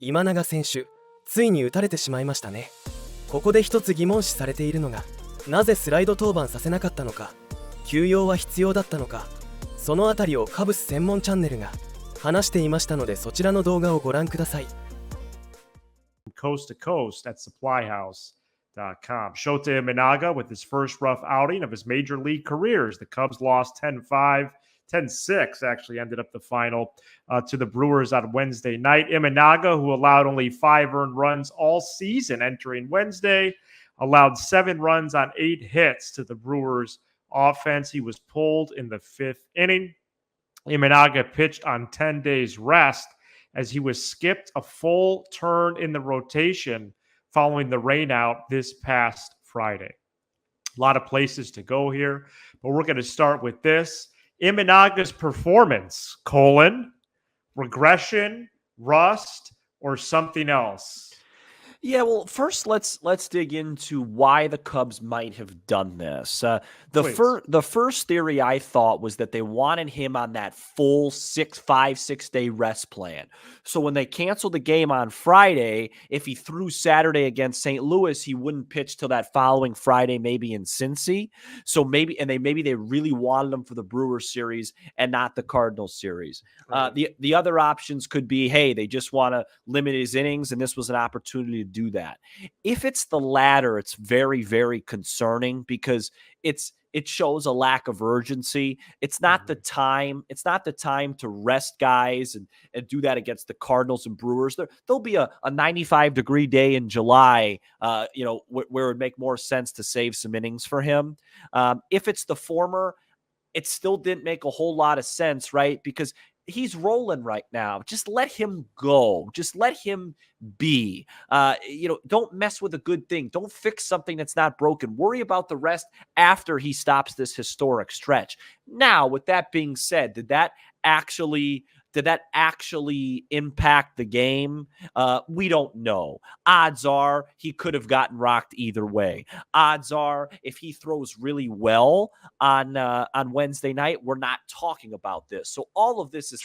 今永選手、ついに打たれてしまいましたね。ここで一つ疑問視されているのが、なぜスライド登板させなかったのか、休養は必要だったのか、そのあたりをカブス専門チャンネルが話していましたので、そちらの動画をご覧ください。Coast to coast at supplyhouse.com. Shota Imanaga with his first rough outing of his major league career. The Cubs lost 10-5, 10-6 actually ended up the final to the Brewers on Wednesday night. Imanaga, who allowed only 5 earned runs all season entering Wednesday, allowed 7 runs on 8 hits to the Brewers offense. He was pulled in the 5th inning. Imanaga pitched on 10 days rest as he was skipped a full turn in the rotation following the rainout this past Friday. A lot of places to go here, but we're going to start with this. Imanaga's performance, regression, rust, or something else? Yeah, well, first let's dig into why the Cubs might have done this. The first theory I thought was that they wanted him on that full 6 day rest plan. So when they canceled the game on Friday, if he threw Saturday against St. Louis, he wouldn't pitch till that following Friday, maybe in Cincy. So maybe they really wanted him for the Brewers series and not the Cardinals series. Right. The other options could be, hey, they just want to limit his innings, and this was an opportunity to do that. If it's the latter, it's very, very concerning because it shows a lack of urgency. It's not the time. It's not the time to rest guys and do that against the Cardinals and Brewers. There'll be a 95-degree day in July, where it would make more sense to save some innings for him. If it's the former, it still didn't make a whole lot of sense, right? Because he's rolling right now. Just let him go. Just let him be. Don't mess with a good thing. Don't fix something that's not broken. Worry about the rest after he stops this historic stretch. Now, with that being said, did that actually impact the game? We don't know. Odds are he could have gotten rocked either way. Odds are if he throws really well on Wednesday night, we're not talking about this. So all of this is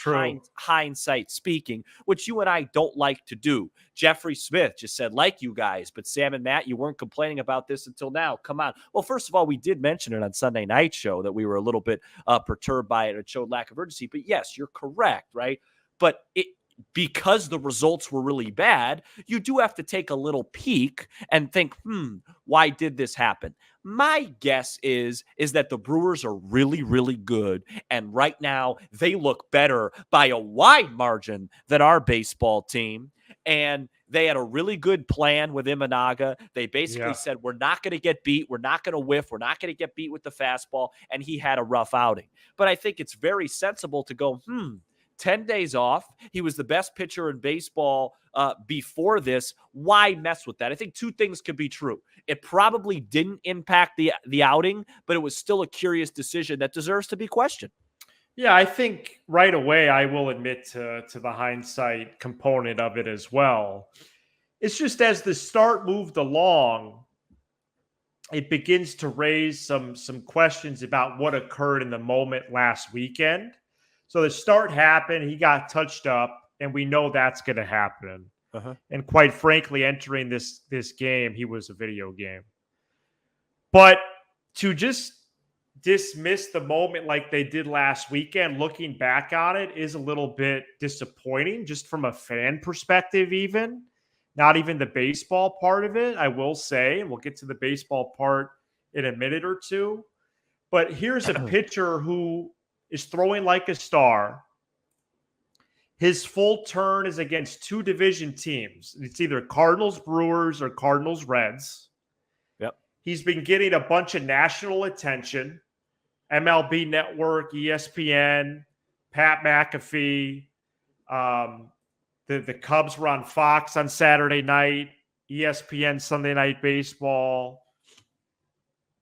hindsight speaking, which you and I don't like to do. Jeffrey Smith just said, like you guys, but Sam and Matt, you weren't complaining about this until now. Come on. Well, first of all, we did mention it on Sunday Night Show that we were a little bit perturbed by it. It showed lack of urgency. But yes, you're correct, right? But because the results were really bad, you do have to take a little peek and think, why did this happen? My guess is that the Brewers are really, really good. And right now, they look better by a wide margin than our baseball team. And they had a really good plan with Imanaga. They basically said, we're not going to get beat. We're not going to whiff. We're not going to get beat with the fastball. And he had a rough outing. But I think it's very sensible to go, 10 days off. He was the best pitcher in baseball before this. Why mess with that? I think two things could be true. It probably didn't impact the outing, but it was still a curious decision that deserves to be questioned. Yeah, I think right away I will admit to the hindsight component of it as well. It's just as the start moved along, it begins to raise some questions about what occurred in the moment last weekend. So the start happened, he got touched up, and we know that's going to happen. And quite frankly, entering this game, he was a video game. But to just dismiss the moment like they did last weekend, looking back on it, is a little bit disappointing, just from a fan perspective even. Not even the baseball part of it, I will say. We'll get to the baseball part in a minute or two. But here's a pitcher who is throwing like a star. His full turn is against 2 division teams. It's either Cardinals Brewers or Cardinals Reds. Yep. He's been getting a bunch of national attention. MLB Network, ESPN, Pat McAfee. The Cubs were on Fox on Saturday night, ESPN Sunday Night Baseball.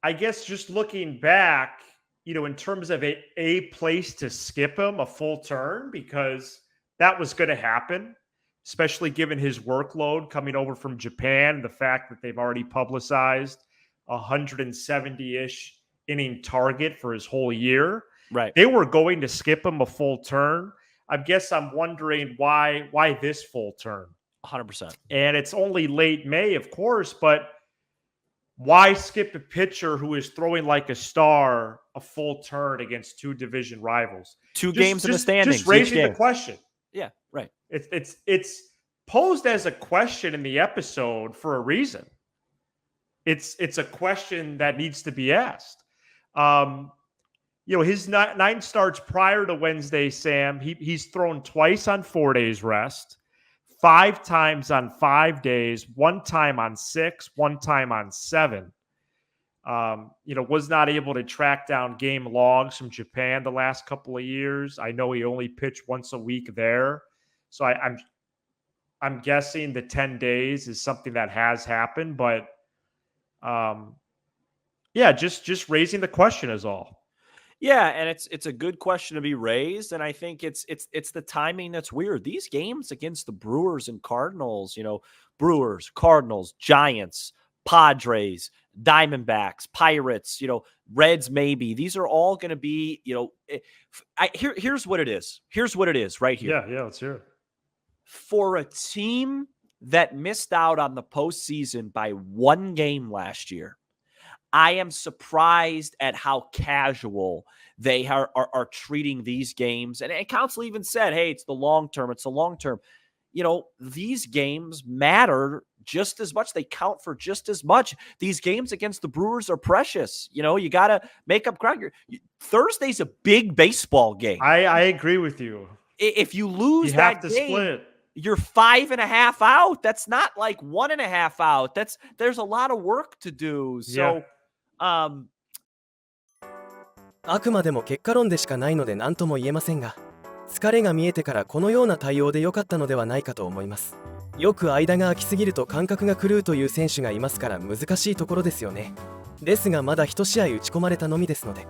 I guess just looking back, in terms of a place to skip him a full turn, because that was going to happen, especially given his workload coming over from Japan, the fact that they've already publicized 170-ish inning target for his whole year. Right. They were going to skip him a full turn. I guess I'm wondering why this full turn. 100%. And it's only late May, of course, but why skip a pitcher who is throwing like a star a full turn against two division rivals? Two games in the standings. Just raising the question. Yeah, right. It's posed as a question in the episode for a reason. It's a question that needs to be asked. His 9 starts prior to Wednesday, Sam, he's thrown twice on 4 days rest, 5 times on 5 days, 1 time on 6, 1 time on 7. Was not able to track down game logs from Japan the last couple of years. I know he only pitched once a week there. So I'm guessing the 10 days is something that has happened, but just raising the question is all. Yeah, and it's a good question to be raised, and I think it's the timing that's weird. These games against the Brewers and Cardinals, Brewers, Cardinals, Giants, Padres, Diamondbacks, Pirates, Reds maybe. These are all going to be, here's what it is. Here's what it is right here. Yeah, let's hear it. For a team that missed out on the postseason by 1 game last year, I am surprised at how casual they are treating these games. And Counsell even said, hey, it's the long term. It's the long term. These games matter just as much. They count for just as much. These games against the Brewers are precious. You got to make up ground. Thursday's a big baseball game. I agree with you. If you lose you that have to game, split. You're 5.5 out. That's not like 1.5 out. There's a lot of work to do. So, あくまでも結果論でしかないので何とも言えませんが、疲れが見えてからこのような対応で良かったのではないかと思います。よく間が空きすぎると感覚が狂うという選手がいますから難しいところですよね。ですがまだ1試合打ち込まれたのみですので、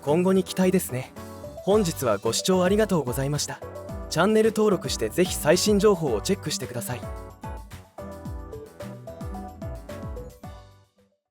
今後に期待ですね。本日はご視聴ありがとうございました。チャンネル登録してぜひ最新情報をチェックしてください。